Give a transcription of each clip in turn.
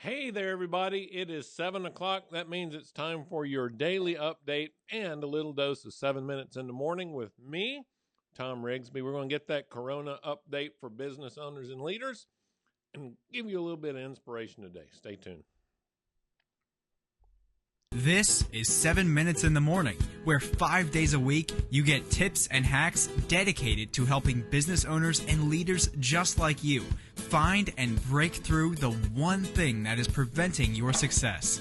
Hey there, everybody. It is 7 o'clock. That means it's time for your daily update and a little dose of 7 minutes in the morning with me, Thom Rigsby. We're going to get that Corona update for business owners and leaders and give you a little bit of inspiration today. Stay tuned. This is 7 Minutes in the Morning, where 5 days a week you get tips and hacks dedicated to helping business owners and leaders just like you find and break through the one thing that is preventing your success.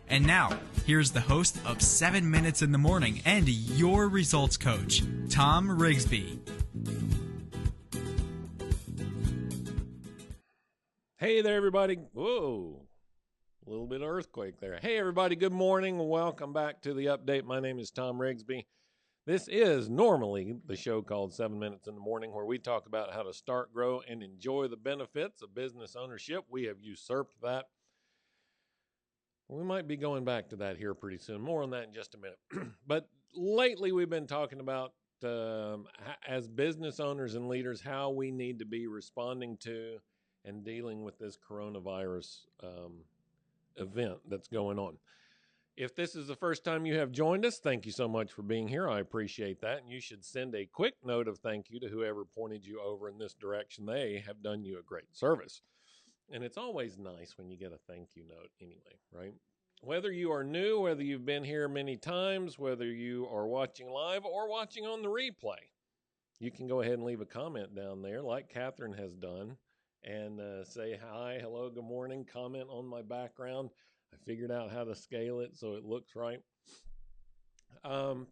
And now, here's the host of 7 Minutes in the Morning and your results coach, Thom Rigsby. Hey there, everybody. Whoa. A little bit of earthquake there. Hey, everybody. Good morning. Welcome back to the update. My name is Thom Rigsby. This is normally the show called 7 Minutes in the Morning, where we talk about how to start, grow, and enjoy the benefits of business ownership. We have usurped that. We might be going back to that here pretty soon. More on that in just a minute. But lately, we've been talking about, as business owners and leaders, how we need to be responding to and dealing with this coronavirus event that's going on. If this is the first time you have joined us, thank you so much for being here. I appreciate that. And you should send a quick note of thank you to whoever pointed you over in this direction. They have done you a great service. And it's always nice when you get a thank you note anyway, right? Whether you are new, whether you've been here many times, whether you are watching live or watching on the replay, you can go ahead and leave a comment down there like Catherine has done. And say hi, hello, good morning, comment on my background. I figured out how to scale it so it looks right.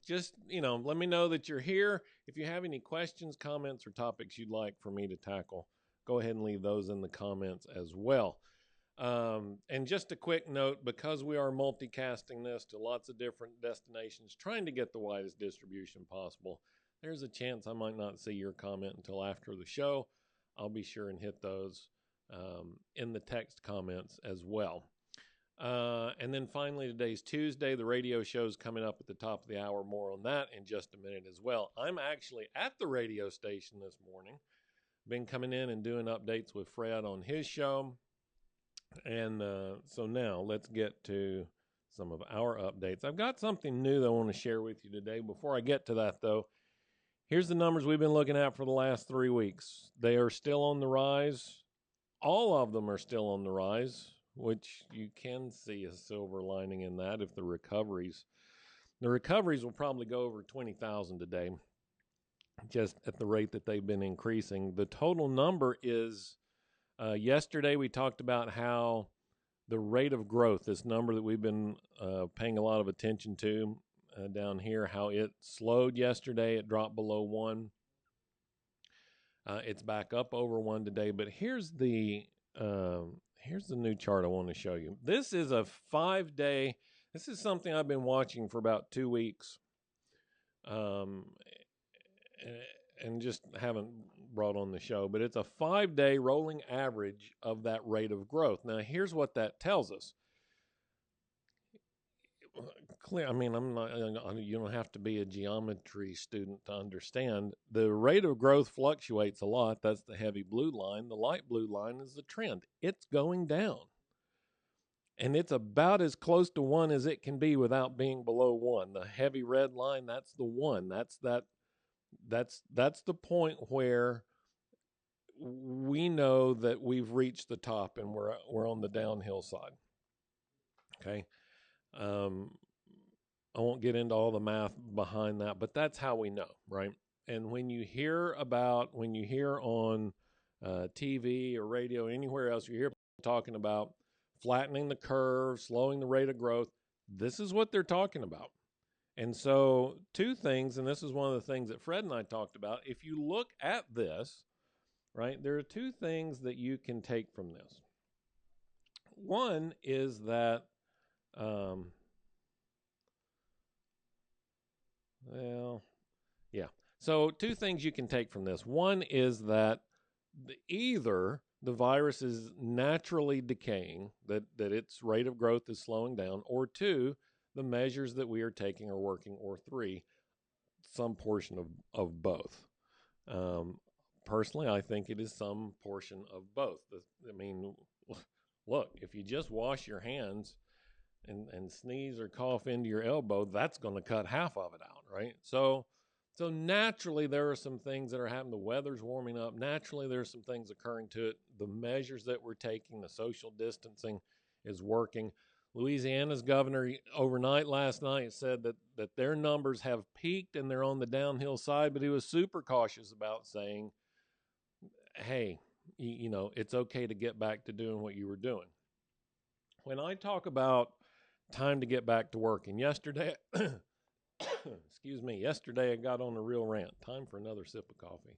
Just, let me know that you're here. If you have any questions, comments, or topics you'd like for me to tackle, go ahead and leave those in the comments as well. And just a quick note, because we are multicasting this to lots of different destinations, trying to get the widest distribution possible, there's a chance I might not see your comment until after the show. I'll be sure and hit those in the text comments as well. And then finally, today's Tuesday. The radio show's coming up at the top of the hour. More on that in just a minute as well. I'm actually at the radio station this morning. Been coming in and doing updates with Fred on his show. And so now let's get to some of our updates. I've got something new that I want to share with you today. Before I get to that, though, here's the numbers we've been looking at for the last 3 weeks. They are still on the rise. All of them are still on the rise, which you can see a silver lining in that if the recoveries will probably go over 20,000 today, just at the rate that they've been increasing. The total number is, yesterday we talked about how the rate of growth, this number that we've been paying a lot of attention to, down here, how it slowed yesterday. It dropped below 1. It's back up over 1 today. But here's the new chart I want to show you. This is a 5-day. This is something I've been watching for about 2 weeks, and just haven't brought on the show. But it's a 5-day rolling average of that rate of growth. Now, here's what that tells us. Clear. I mean, you don't have to be a geometry student to understand. The rate of growth fluctuates a lot. That's the heavy blue line. The light blue line is the trend. It's going down. And it's about as close to 1 as it can be without being below 1. The heavy red line, that's the 1. That's the point where we know that we've reached the top and we're on the downhill side. Okay. I won't get into all the math behind that, but that's how we know, right? And when you hear on TV or radio, anywhere else, you hear people talking about flattening the curve, slowing the rate of growth, this is what they're talking about. And so 2 things, and this is one of the things that Fred and I talked about. If you look at this, right, there are 2 things that you can take from this. One is that, So 2 things you can take from this. One is that either the virus is naturally decaying, that its rate of growth is slowing down, or 2, the measures that we are taking are working, or 3, some portion of both. Personally, I think it is some portion of both. look, if you just wash your hands and sneeze or cough into your elbow, that's going to cut half of it out, right? So naturally, there are some things that are happening. The weather's warming up. Naturally, there's some things occurring to it. The measures that we're taking, the social distancing is working. Louisiana's governor overnight last night said that their numbers have peaked and they're on the downhill side, but he was super cautious about saying, hey, it's okay to get back to doing what you were doing. When I talk about time to get back to work, and yesterday, excuse me, yesterday I got on a real rant. Time for another sip of coffee.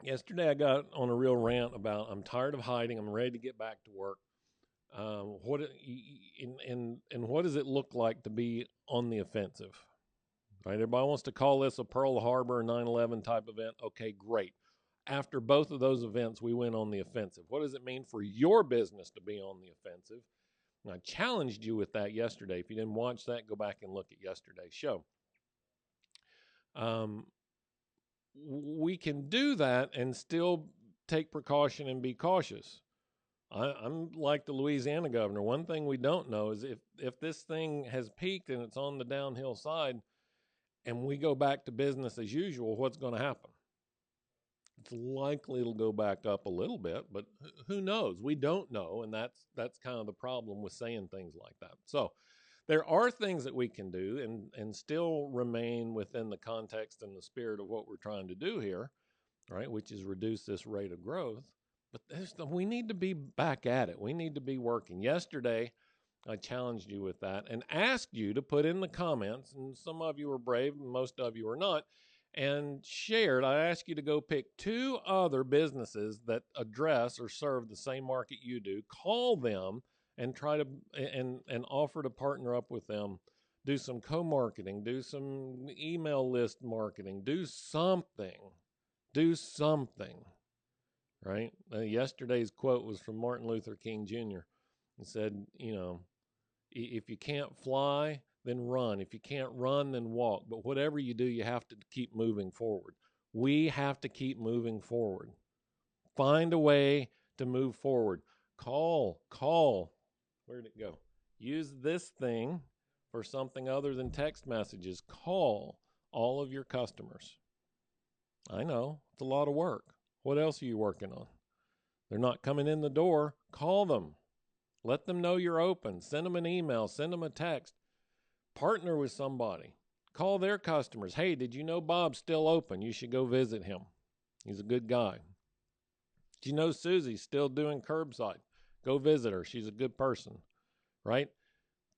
Yesterday I got on a real rant about I'm tired of hiding. I'm ready to get back to work. What does it look like to be on the offensive? Right? Everybody wants to call this a Pearl Harbor 9/11 type event. Okay, great. After both of those events, we went on the offensive. What does it mean for your business to be on the offensive? And I challenged you with that yesterday. If you didn't watch that, go back and look at yesterday's show. We can do that and still take precaution and be cautious. I'm like the Louisiana governor. One thing we don't know is if this thing has peaked and it's on the downhill side and we go back to business as usual, what's going to happen? It's likely it'll go back up a little bit, but who knows? We don't know, and that's kind of the problem with saying things like that. So there are things that we can do and still remain within the context and the spirit of what we're trying to do here, right, which is reduce this rate of growth. But we need to be back at it. We need to be working. Yesterday, I challenged you with that and asked you to put in the comments, and some of you were brave, and most of you were not, and shared. I asked you to go pick 2 other businesses that address or serve the same market you do, call them, and try to and offer to partner up with them, do some co-marketing, do some email list marketing, do something, right? Yesterday's quote was from Martin Luther King Jr. He said, if you can't fly, then run. If you can't run, then walk. But whatever you do, you have to keep moving forward. We have to keep moving forward. Find a way to move forward. Call. Where'd it go? Use this thing for something other than text messages. Call all of your customers. I know, it's a lot of work. What else are you working on? They're not coming in the door. Call them. Let them know you're open. Send them an email. Send them a text. Partner with somebody. Call their customers. Hey, did you know Bob's still open? You should go visit him. He's a good guy. Did you know Susie's still doing curbside? Go visit her. She's a good person, right?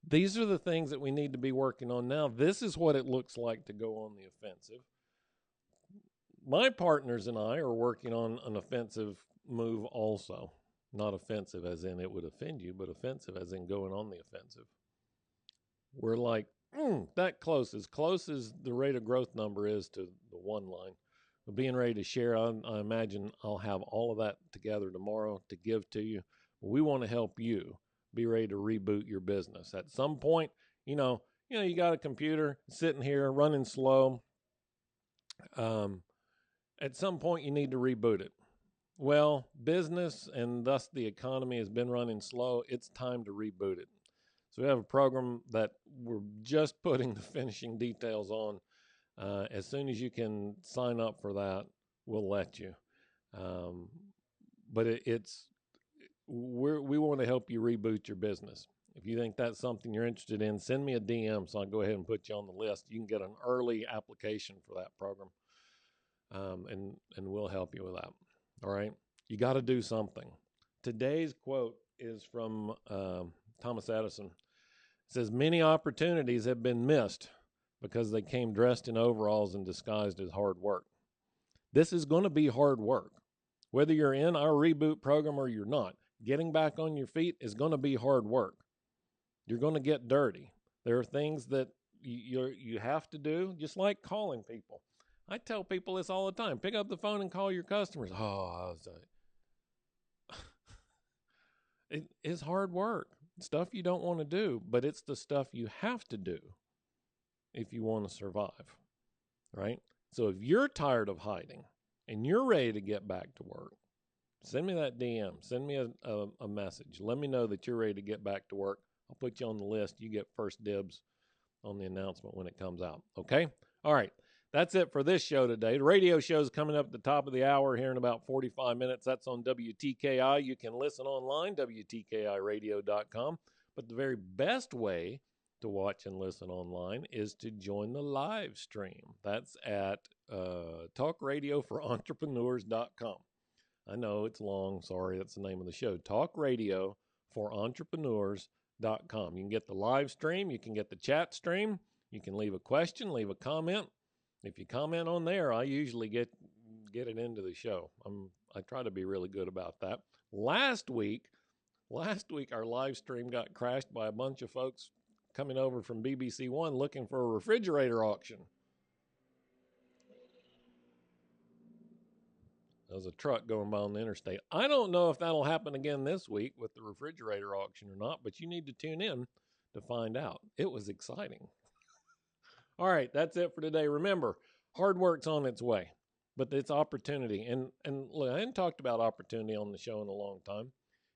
These are the things that we need to be working on now. This is what it looks like to go on the offensive. My partners and I are working on an offensive move also. Not offensive as in it would offend you, but offensive as in going on the offensive. We're like, that close as the rate of growth number is to the 1 line. But being ready to share, I imagine I'll have all of that together tomorrow to give to you. We want to help you be ready to reboot your business. At some point, you got a computer sitting here running slow. At some point, you need to reboot it. Well, business and thus the economy has been running slow. It's time to reboot it. So we have a program that we're just putting the finishing details on. As soon as you can sign up for that, we'll let you. But we want to help you reboot your business. If you think that's something you're interested in, send me a DM so I'll go ahead and put you on the list. You can get an early application for that program, and we'll help you with that. All right? You got to do something. Today's quote is from Thomas Edison. It says, many opportunities have been missed because they came dressed in overalls and disguised as hard work. This is going to be hard work. Whether you're in our reboot program or you're not, getting back on your feet is going to be hard work. You're going to get dirty. There are things that you have to do, just like calling people. I tell people this all the time. Pick up the phone and call your customers. It is hard work. Stuff you don't want to do, but it's the stuff you have to do if you want to survive, right? So if you're tired of hiding and you're ready to get back to work, Send me that DM. Send me a message. Let me know that you're ready to get back to work. I'll put you on the list. You get first dibs on the announcement when it comes out. Okay? All right. That's it for this show today. The radio show is coming up at the top of the hour here in about 45 minutes. That's on WTKI. You can listen online, WTKIradio.com. But the very best way to watch and listen online is to join the live stream. That's at talkradioforentrepreneurs.com. I know it's long. Sorry, that's the name of the show. Talkradioforentrepreneurs.com. You can get the live stream. You can get the chat stream. You can leave a question, leave a comment. If you comment on there, I usually get it into the show. I try to be really good about that. Last week, our live stream got crashed by a bunch of folks coming over from BBC One looking for a refrigerator auction. There's a truck going by on the interstate. I don't know if that'll happen again this week with the refrigerator auction or not, but you need to tune in to find out. It was exciting. All right, that's it for today. Remember, hard work's on its way, but it's opportunity. And look, I hadn't talked about opportunity on the show in a long time.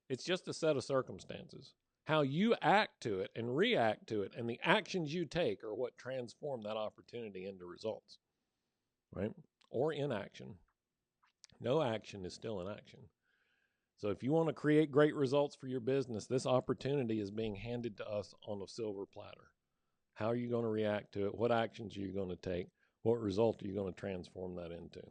It's just a set of circumstances. How you act to it and react to it and the actions you take are what transform that opportunity into results, right? Or inaction. No action is still inaction. So if you want to create great results for your business, this opportunity is being handed to us on a silver platter. How are you going to react to it? What actions are you going to take? What result are you going to transform that into?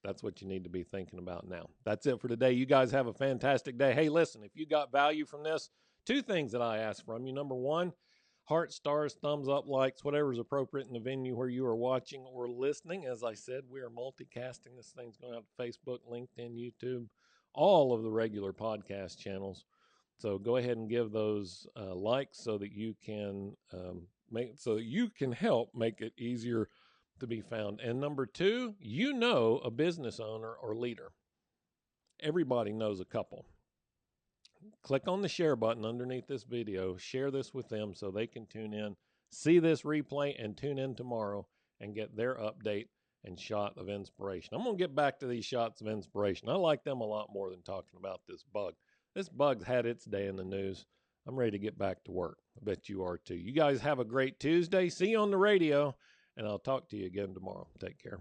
That's what you need to be thinking about now. That's it for today. You guys have a fantastic day. Hey, listen, if you got value from this, 2 things that I ask from you. Number 1, heart, stars, thumbs up, likes, whatever is appropriate in the venue where you are watching or listening. As I said, we are multicasting. This thing's going out to Facebook, LinkedIn, YouTube, all of the regular podcast channels. So go ahead and give those likes so that you can help make it easier to be found. And number 2, a business owner or leader. Everybody knows a couple. Click on the share button underneath this video. Share this with them so they can tune in, see this replay, and tune in tomorrow and get their update and shot of inspiration. I'm going to get back to these shots of inspiration. I like them a lot more than talking about this bug. This bug's had its day in the news. I'm ready to get back to work. I bet you are too. You guys have a great Tuesday. See you on the radio, and I'll talk to you again tomorrow. Take care.